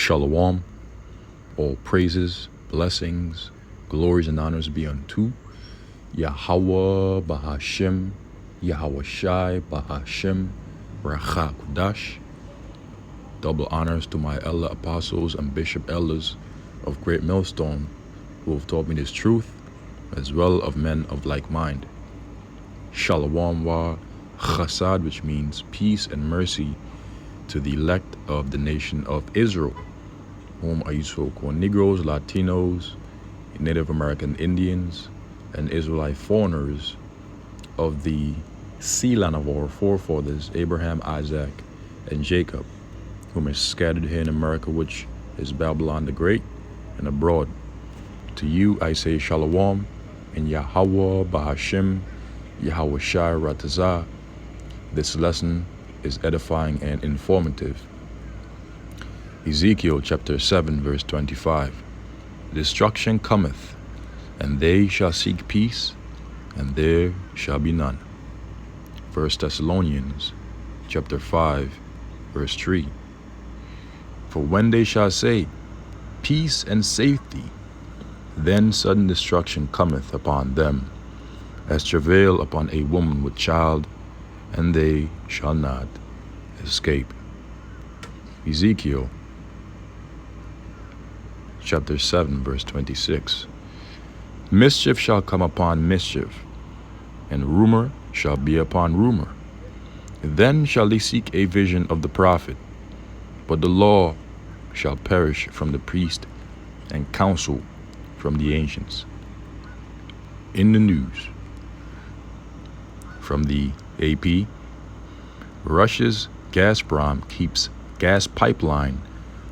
Shalom, all praises, blessings, glories, and honors be unto Yahweh Bahashem, Yahweh Shai Bahashem, Racha Kudash. Double honors to my elder apostles and bishop elders of Great Millstone who have taught me this truth, as well of men of like mind. Shalom wa chasad, which means peace and mercy to the elect of the nation of Israel, whom I used to call Negroes, Latinos, Native American Indians, and Israelite foreigners of the sea land of our forefathers, Abraham, Isaac, and Jacob, whom is scattered here in America, which is Babylon the Great, and abroad. To you I say Shalom, and Yahweh Bahashem, Yahweh Shai Ratazah. This lesson is edifying and informative. Ezekiel chapter 7 verse 25. Destruction cometh, and they shall seek peace, and there shall be none. 1 Thessalonians chapter 5 verse 3. For when they shall say, peace and safety, then sudden destruction cometh upon them, as travail upon a woman with child, and they shall not escape. Ezekiel chapter 7 verse 26. Mischief shall come upon mischief, and rumor shall be upon rumor. Then shall they seek a vision of the prophet, but the law shall perish from the priest, and counsel from the ancients. In the news from the AP, Russia's Gazprom keeps gas pipeline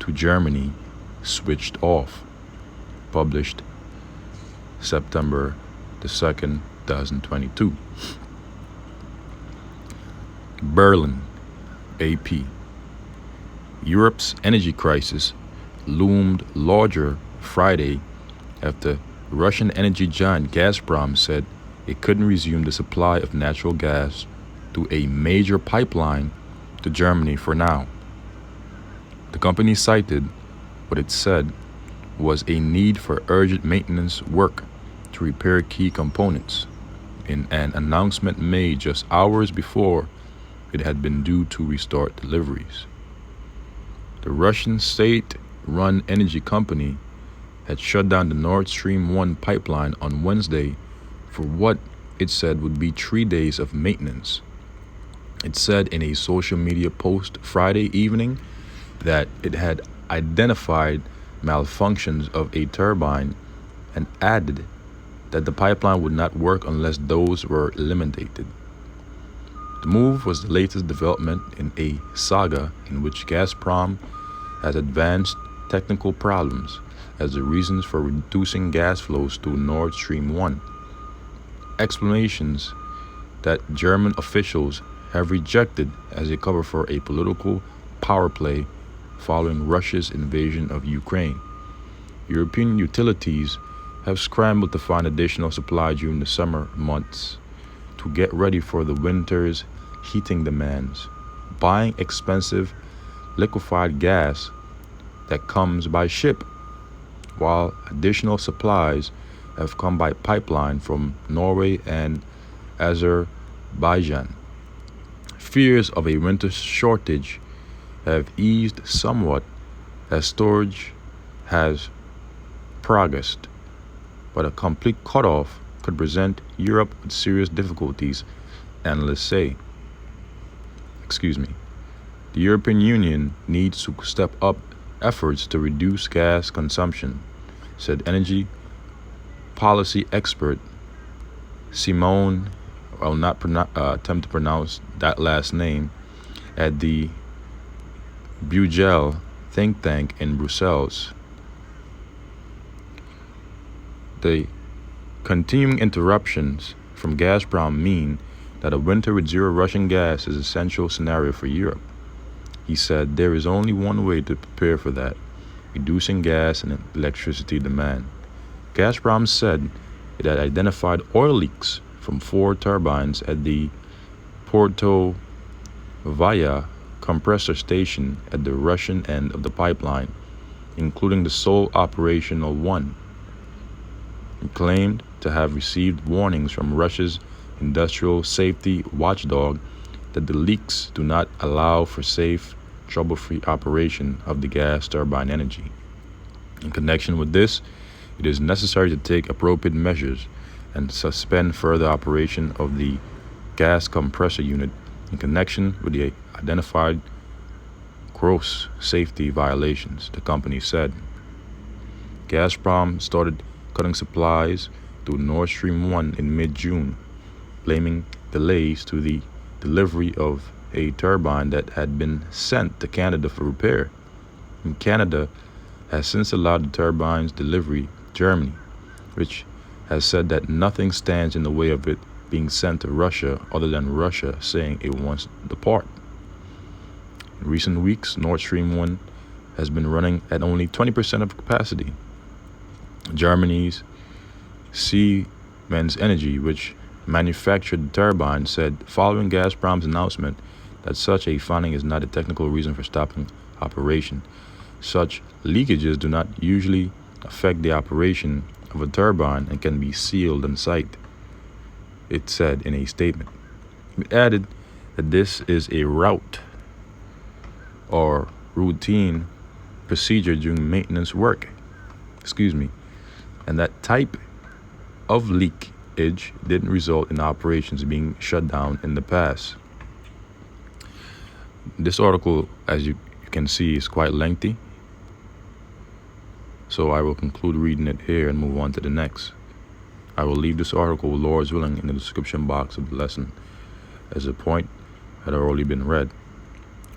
to Germany switched off. Published September the 2nd, 2022. Berlin, AP. Europe's energy crisis loomed larger Friday after Russian energy giant Gazprom said it couldn't resume the supply of natural gas to a major pipeline to Germany for now. The company cited what it said was a need for urgent maintenance work to repair key components in an announcement made just hours before it had been due to restart deliveries. The Russian state-run energy company had shut down the Nord Stream 1 pipeline on Wednesday for what it said would be 3 days of maintenance. It said in a social media post Friday evening that it had identified malfunctions of a turbine and added that the pipeline would not work unless those were eliminated. The move was the latest development in a saga in which Gazprom has advanced technical problems as the reasons for reducing gas flows to Nord Stream 1. Explanations that German officials have rejected as a cover for a political power play following Russia's invasion of Ukraine. European utilities have scrambled to find additional supply during the summer months to get ready for the winter's heating demands, buying expensive liquefied gas that comes by ship, while additional supplies have come by pipeline from Norway and Azerbaijan. Fears of a winter shortage have eased somewhat as storage has progressed, but a complete cutoff could present Europe with serious difficulties, analysts say. The European Union needs to step up efforts to reduce gas consumption, said energy policy expert Simone, I will not attempt to pronounce that last name, at the Bruegel think tank in Brussels. The continuing interruptions from Gazprom mean that a winter with zero Russian gas is an essential scenario for Europe. He said there is only one way to prepare for that: reducing gas and electricity demand. Gazprom said it had identified oil leaks from 4 turbines at the Porto Vaya compressor station at the Russian end of the pipeline including the sole operational one. It claimed to have received warnings from Russia's industrial safety watchdog that the leaks do not allow for safe, trouble-free operation of the gas turbine energy. In connection with this, it is necessary to take appropriate measures and suspend further operation of the gas compressor unit in connection with the identified gross safety violations, the company said. Gazprom started cutting supplies to Nord Stream 1 in mid-June, blaming delays to the delivery of a turbine that had been sent to Canada for repair. And Canada has since allowed the turbine's delivery to Germany, which has said that nothing stands in the way of it being sent to Russia other than Russia saying it wants the part. In recent weeks, Nord Stream 1 has been running at only 20% of capacity. Germany's Siemens Energy, which manufactured the turbine, said following Gazprom's announcement that such a finding is not a technical reason for stopping operation. Such leakages do not usually affect the operation of a turbine and can be sealed on site, it said in a statement. It added that this is a route or routine procedure during maintenance work. And that type of leakage didn't result in operations being shut down in the past. This article, as you can see, is quite lengthy, so I will conclude reading it here and move on to the next. I will leave this article, Lord's willing, in the description box of the lesson as a point that had already been read.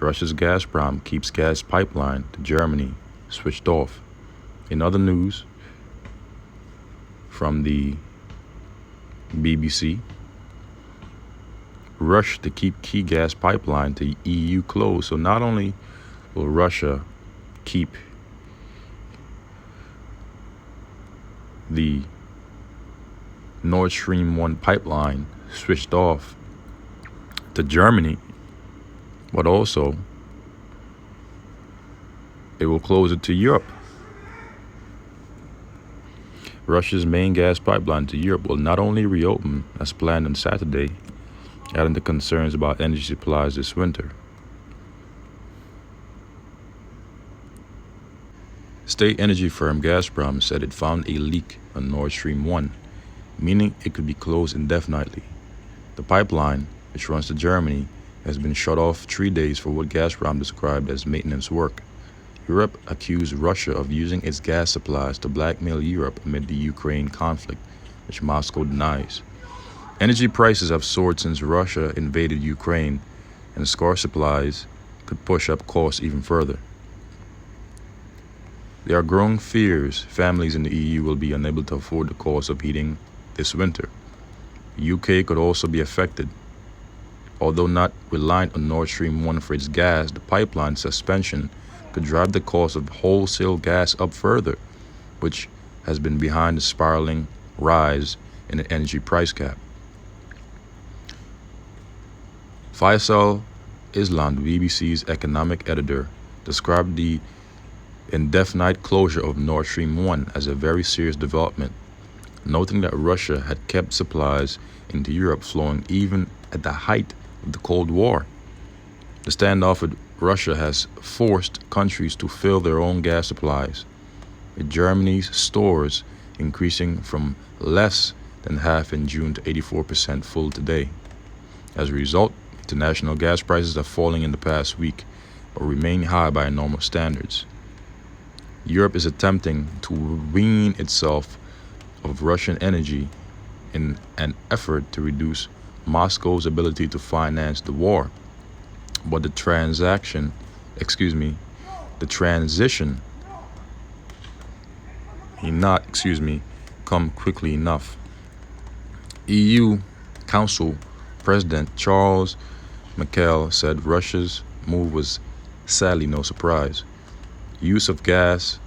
Russia's Gazprom keeps gas pipeline to Germany switched off. In other news from the BBC, rush to keep key gas pipeline to EU closed. So not only will Russia keep the Nord Stream 1 pipeline switched off to Germany, but also it will close it to Europe. Russia's main gas pipeline to Europe will not only reopen as planned on Saturday, adding to concerns about energy supplies this winter. State energy firm Gazprom said it found a leak on Nord Stream 1, meaning it could be closed indefinitely. The pipeline, which runs to Germany, has been shut off 3 days for what Gazprom described as maintenance work. Europe accused Russia of using its gas supplies to blackmail Europe amid the Ukraine conflict, which Moscow denies. Energy prices have soared since Russia invaded Ukraine, and scarce supplies could push up costs even further. There are growing fears families in the EU will be unable to afford the cost of heating this winter. The UK could also be affected. Although not reliant on Nord Stream 1 for its gas, the pipeline suspension could drive the cost of wholesale gas up further, which has been behind the spiraling rise in the energy price cap. Faisal Islam, the BBC's economic editor, described the indefinite closure of Nord Stream 1 as a very serious development, noting that Russia had kept supplies into Europe flowing even at the height of the Cold War. The standoff with Russia has forced countries to fill their own gas supplies, with Germany's stores increasing from less than half in June to 84% full today. As a result, international gas prices are falling in the past week, but remain high by normal standards. Europe is attempting to wean itself of Russian energy in an effort to reduce Moscow's ability to finance the war. But the transition come quickly enough. EU Council President Charles Michel said Russia's move was sadly no surprise. Use of gas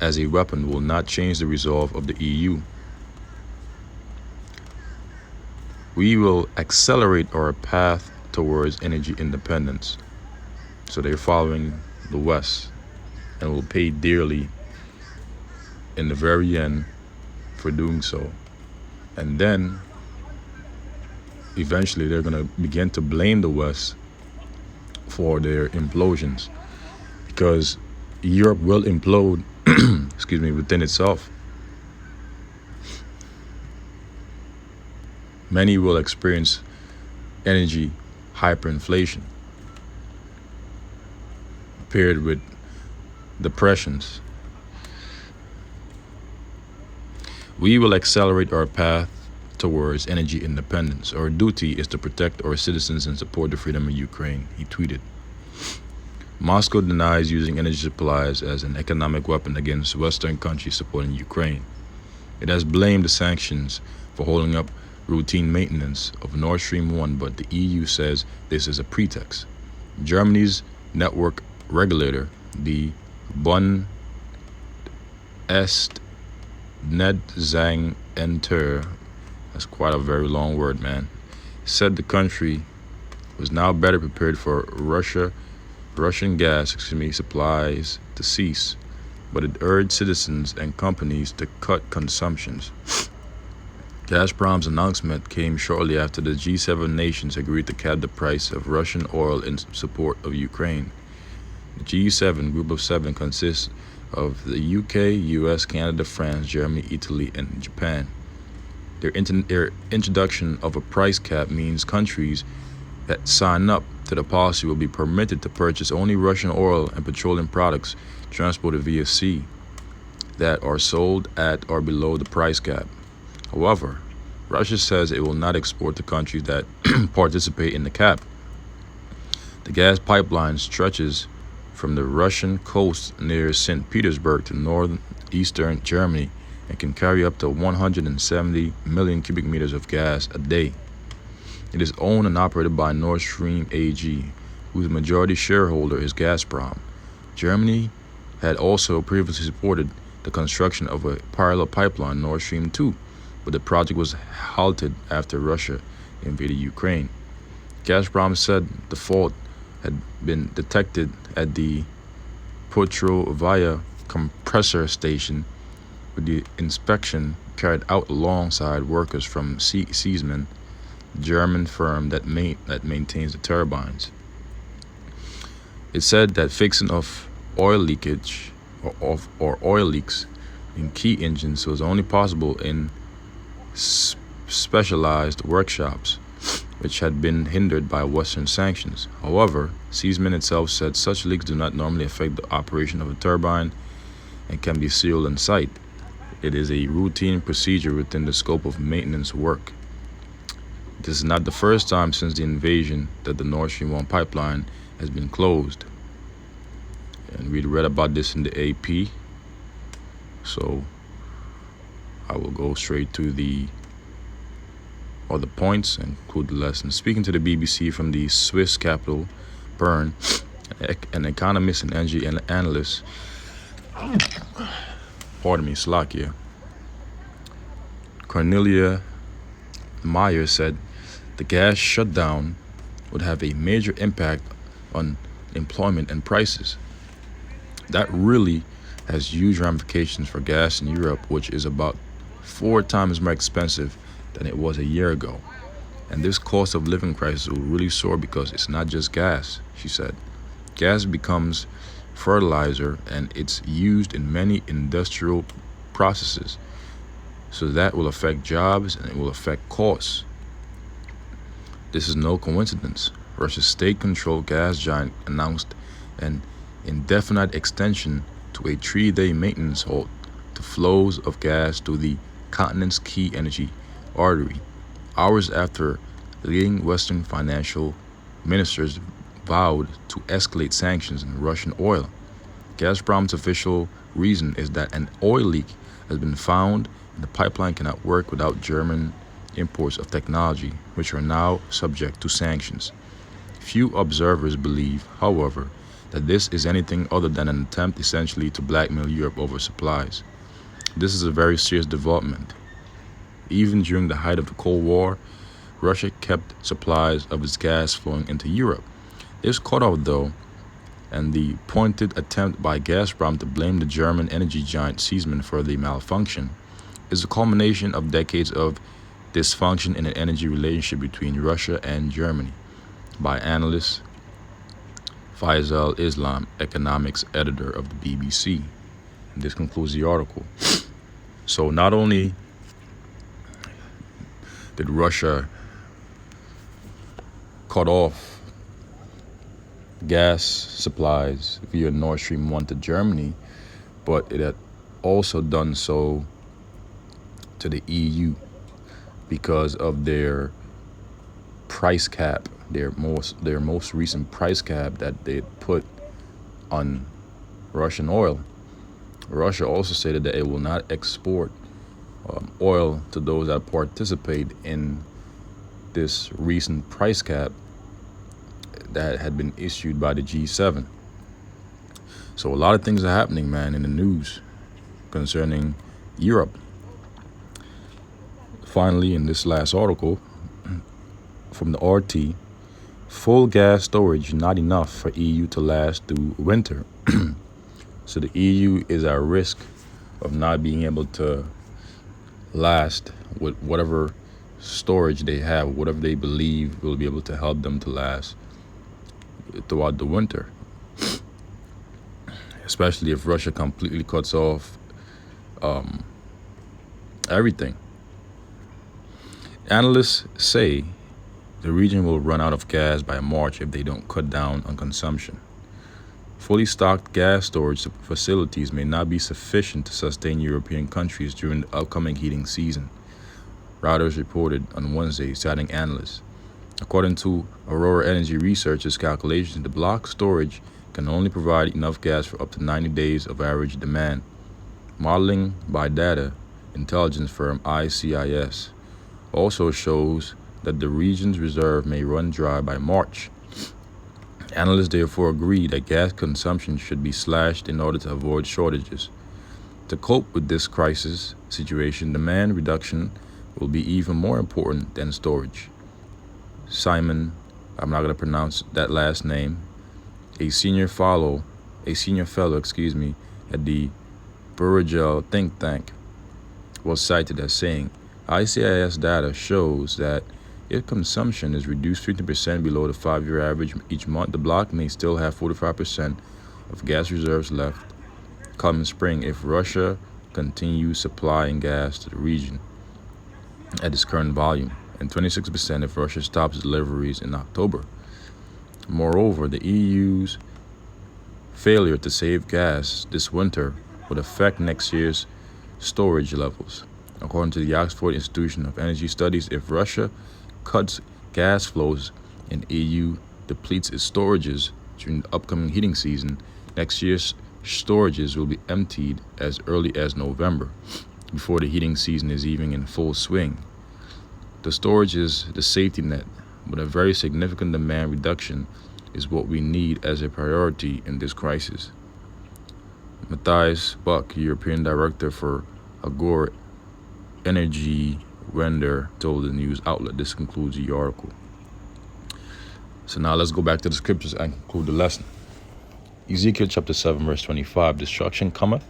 as a weapon will not change the resolve of the EU. We will accelerate our path towards energy independence. So they're following the West. and will pay dearly in the very end for doing so. And then eventually they're going to begin to blame the West for their implosions because Europe will implode, excuse me, within itself. Many will experience energy hyperinflation paired with depressions. We will accelerate our path towards energy independence. Our duty is to protect our citizens and support the freedom of Ukraine, he tweeted. Moscow denies using energy supplies as an economic weapon against Western countries supporting Ukraine. It has blamed the sanctions for holding up routine maintenance of Nord Stream 1, but the EU says this is a pretext. Germany's network regulator, the Bundesnetzagentur, that's quite a very long word, man, said the country was now better prepared for Russian gas supplies to cease, but it urged citizens and companies to cut consumptions. Gazprom's announcement came shortly after the G7 nations agreed to cap the price of Russian oil in support of Ukraine. The G7 group of 7 consists of the UK, US, Canada, France, Germany, Italy, and Japan. Their introduction of a price cap means countries that sign up to the policy will be permitted to purchase only Russian oil and petroleum products transported via sea that are sold at or below the price cap. However, Russia says it will not export to countries that participate in the cap. The gas pipeline stretches from the Russian coast near St. Petersburg to northeastern Germany and can carry up to 170 million cubic meters of gas a day. It is owned and operated by Nord Stream AG, whose majority shareholder is Gazprom. Germany had also previously supported the construction of a parallel pipeline, Nord Stream 2, but the project was halted after Russia invaded Ukraine. Gazprom said the fault had been detected at the Petrovaya compressor station, with the inspection carried out alongside workers from Siemens, the German firm that maintains the turbines. It said that fixing of oil leakage or oil leaks in key engines was only possible in specialized workshops, which had been hindered by Western sanctions. However, Siemens itself said such leaks do not normally affect the operation of a turbine and can be sealed on site. It is a routine procedure within the scope of maintenance work. This is not the first time since the invasion that the Nord Stream 1 pipeline has been closed. And we read about this in the AP. So I will go straight to the other points and include the lesson. Speaking to the BBC from the Swiss capital, Bern, an economist and energy analyst, Slovakia, Cornelia Meyer said the gas shutdown would have a major impact on employment and prices. That really has huge ramifications for gas in Europe, which is about 4 times more expensive than it was a year ago. And this cost of living crisis will really soar because it's not just gas, she said. Gas becomes fertilizer and it's used in many industrial processes. So that will affect jobs and it will affect costs. This is no coincidence. Russia's state-controlled gas giant announced an indefinite extension to a 3-day maintenance halt to flows of gas to the continent's key energy artery, hours after leading Western financial ministers vowed to escalate sanctions on Russian oil. Gazprom's official reason is that an oil leak has been found and the pipeline cannot work without German imports of technology, which are now subject to sanctions. Few observers believe, however, that this is anything other than an attempt essentially to blackmail Europe over supplies. This is a very serious development. Even during the height of the Cold War, Russia kept supplies of its gas flowing into Europe. This cut off, though, and the pointed attempt by Gazprom to blame the German energy giant Siemens for the malfunction is a culmination of decades of dysfunction in the energy relationship between Russia and Germany, by analyst Faisal Islam, economics editor of the BBC. And this concludes the article. So not only did Russia cut off gas supplies via Nord Stream 1 to Germany, but it had also done so to the EU because of their price cap, their most recent price cap that they put on Russian oil. Russia also stated that it will not export oil to those that participate in this recent price cap that had been issued by the G7. So a lot of things are happening, man, in the news concerning Europe. Finally, in this last article from the RT, full gas storage not enough for EU to last through winter. So the EU is at risk of not being able to last with whatever storage they have, whatever they believe will be able to help them to last throughout the winter, especially if Russia completely cuts off everything. Analysts say the region will run out of gas by March if they don't cut down on consumption. Fully stocked gas storage facilities may not be sufficient to sustain European countries during the upcoming heating season, Reuters reported on Wednesday, citing analysts. According to Aurora Energy Research's calculations, the block storage can only provide enough gas for up to 90 days of average demand. Modeling by data intelligence firm ICIS also shows that the region's reserve may run dry by March. Analysts therefore agree that gas consumption should be slashed in order to avoid shortages. To cope with this crisis situation, demand reduction will be even more important than storage. Simon, I'm not going to pronounce that last name, a senior fellow, at the Bruegel think tank, was cited as saying, ICIS data shows that if consumption is reduced 50% below the 5-year average each month, the bloc may still have 45% of gas reserves left come spring if Russia continues supplying gas to the region at its current volume, and 26% if Russia stops deliveries in October. Moreover, the EU's failure to save gas this winter would affect next year's storage levels. According to the Oxford Institution of Energy Studies, if Russia cuts gas flows and EU depletes its storages during the upcoming heating season, next year's storages will be emptied as early as November, before the heating season is even in full swing. The storage is the safety net, but a very significant demand reduction is what we need as a priority in this crisis. Matthias Buck, European Director for Agor Energy Wender, told the news outlet. This concludes the article. So now let's go back to the scriptures and conclude the lesson. Ezekiel chapter 7 verse 25, destruction cometh,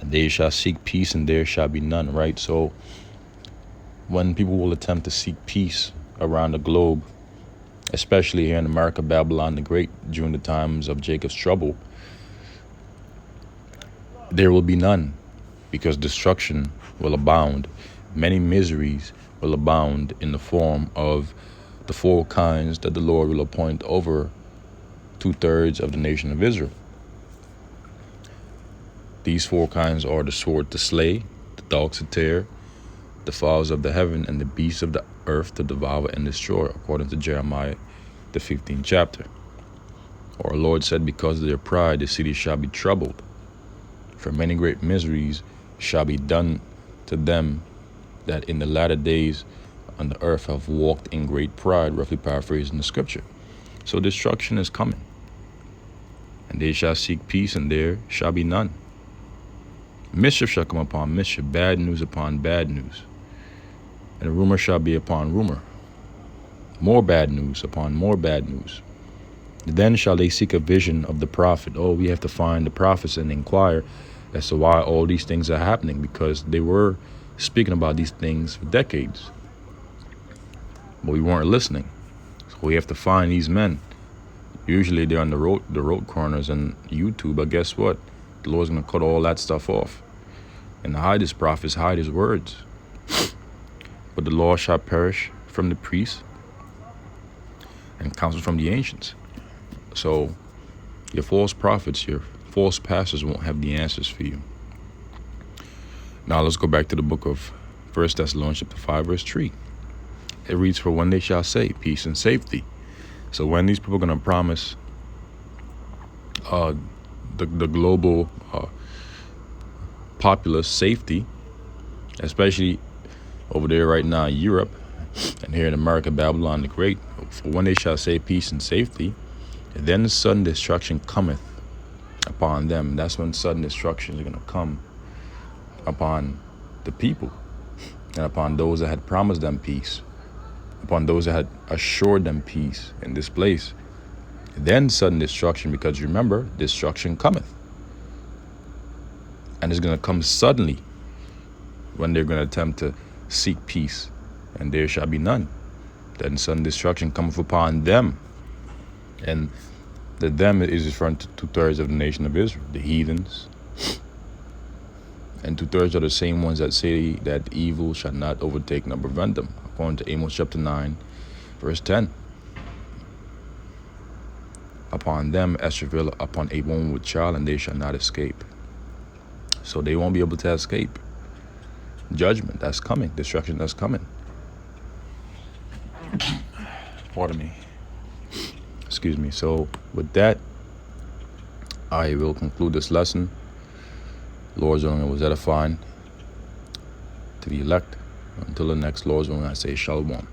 and they shall seek peace, and there shall be none, right? So when people will attempt to seek peace around the globe, especially here in America, Babylon the Great, during the times of Jacob's trouble, there will be none, because destruction will abound. Many miseries will abound in the form of the 4 kinds that the Lord will appoint over 2/3 of the nation of Israel. These 4 kinds are the sword to slay, the dogs to tear, the fowls of the heaven, and the beasts of the earth to devour and destroy, according to Jeremiah, the 15th chapter. Our Lord said, because of their pride, the city shall be troubled, for many great miseries shall be done to them that in the latter days on the earth have walked in great pride, roughly paraphrasing the scripture. So destruction is coming, and they shall seek peace, and there shall be none. Mischief shall come upon mischief, bad news upon bad news, and rumor shall be upon rumor, more bad news upon more bad news. Then shall they seek a vision of the prophet. Oh, we have to find the prophets and inquire as to why all these things are happening, because they were speaking about these things for decades, but we weren't listening. So we have to find these men. Usually they're on the road corners and YouTube, but guess what? The Lord's gonna cut all that stuff off and hide his prophets, hide his words. But the law shall perish from the priests and counsel from the ancients. So your false prophets, your false pastors won't have the answers for you. Now let's go back to the book of 1 Thessalonians chapter 5, verse 3. It reads, for when they shall say peace and safety. So when these people are going to promise the global populace safety, especially over there right now in Europe and here in America, Babylon the Great, for when they shall say peace and safety, then sudden destruction cometh upon them. That's when sudden destruction is going to come upon the people and upon those that had promised them peace, upon those that had assured them peace in this place. Then sudden destruction, because remember, destruction cometh. And it's going to come suddenly when they're going to attempt to seek peace, and there shall be none. Then sudden destruction cometh upon them. And the them is referring to 2/3 of the nation of Israel, the heathens. And 2/3 are the same ones that say that evil shall not overtake nor prevent them, according to Amos chapter 9, verse 10. Upon them Esravel, upon a woman with child, and they shall not escape. So they won't be able to escape judgment that's coming, destruction that's coming. Pardon me. Excuse me. So with that, I will conclude this lesson. Lord's willing, it was edifying to the elect. Until the next Lord's willing, I say shalom.